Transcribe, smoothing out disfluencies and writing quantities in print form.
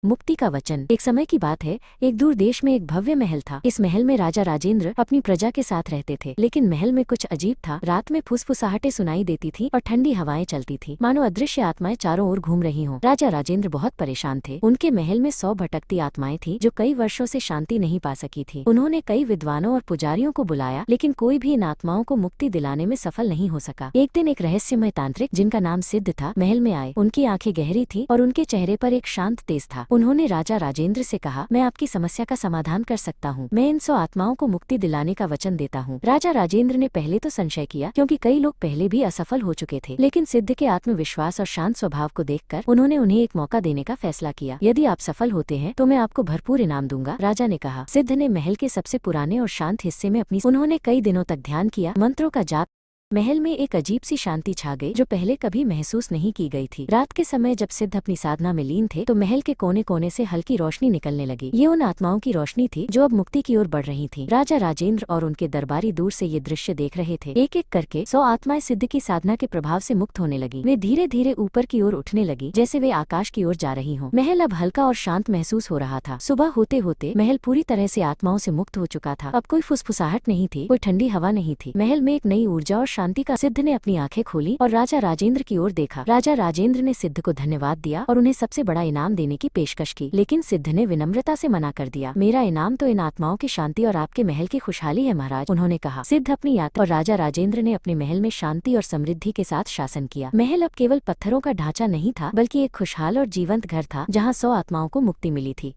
मुक्ति का वचन। एक समय की बात है, एक दूर देश में एक भव्य महल था। इस महल में राजा राजेंद्र अपनी प्रजा के साथ रहते थे, लेकिन महल में कुछ अजीब था। रात में फुसफुसाहटें सुनाई देती थी और ठंडी हवाएं चलती थी, मानो अदृश्य आत्माएं चारों ओर घूम रही हों। राजा राजेंद्र बहुत परेशान थे। उनके महल में 100 भटकती आत्माएं थी जो कई वर्षों से शांति नहीं पा सकी थी। उन्होंने कई विद्वानों और पुजारियों को बुलाया, लेकिन कोई भी इन आत्माओं को मुक्ति दिलाने में सफल नहीं हो सका। एक दिन एक रहस्यमय तांत्रिक, जिनका नाम सिद्ध था, महल में आए। उनकी आंखें गहरी थी और उनके चेहरे पर एक शांत तेज था। उन्होंने राजा राजेंद्र से कहा, मैं आपकी समस्या का समाधान कर सकता हूँ। मैं इन 100 आत्माओं को मुक्ति दिलाने का वचन देता हूँ। राजा राजेंद्र ने पहले तो संशय किया, क्योंकि कई लोग पहले भी असफल हो चुके थे, लेकिन सिद्ध के आत्मविश्वास और शांत स्वभाव को देखकर उन्होंने उन्हें एक मौका देने का फैसला किया। यदि आप सफल होते हैं तो मैं आपको भरपूर इनाम दूंगा, राजा ने कहा। सिद्ध ने महल के सबसे पुराने और शांत हिस्से में उन्होंने कई दिनों तक ध्यान किया, मंत्रों का जाप। महल में एक अजीब सी शांति छा गई जो पहले कभी महसूस नहीं की गई थी। रात के समय जब सिद्ध अपनी साधना में लीन थे तो महल के कोने कोने से हल्की रोशनी निकलने लगी। ये उन आत्माओं की रोशनी थी जो अब मुक्ति की ओर बढ़ रही थीं। राजा राजेंद्र और उनके दरबारी दूर से ये दृश्य देख रहे थे। एक एक करके 100 आत्माएं सिद्ध की साधना के प्रभाव से मुक्त होने लगी। वे धीरे धीरे ऊपर की ओर उठने लगी, जैसे वे आकाश की ओर जा रही हों। महल अब हल्का और शांत महसूस हो रहा था। सुबह होते होते महल पूरी तरह से आत्माओं से मुक्त हो चुका था। अब कोई फुसफुसाहट नहीं थी, कोई ठंडी हवा नहीं थी। महल में एक नई ऊर्जा और शांति का। सिद्ध ने अपनी आंखें खोली और राजा राजेंद्र की ओर देखा। राजा राजेंद्र ने सिद्ध को धन्यवाद दिया और उन्हें सबसे बड़ा इनाम देने की पेशकश की, लेकिन सिद्ध ने विनम्रता से मना कर दिया। मेरा इनाम तो इन आत्माओं की शांति और आपके महल की खुशहाली है महाराज, उन्होंने कहा। सिद्ध अपनी यात्रा और राजा राजेंद्र ने अपने महल में शांति और समृद्धि के साथ शासन किया। महल अब केवल पत्थरों का ढांचा नहीं था, बल्कि एक खुशहाल और जीवंत घर था जहाँ 100 आत्माओं को मुक्ति मिली थी।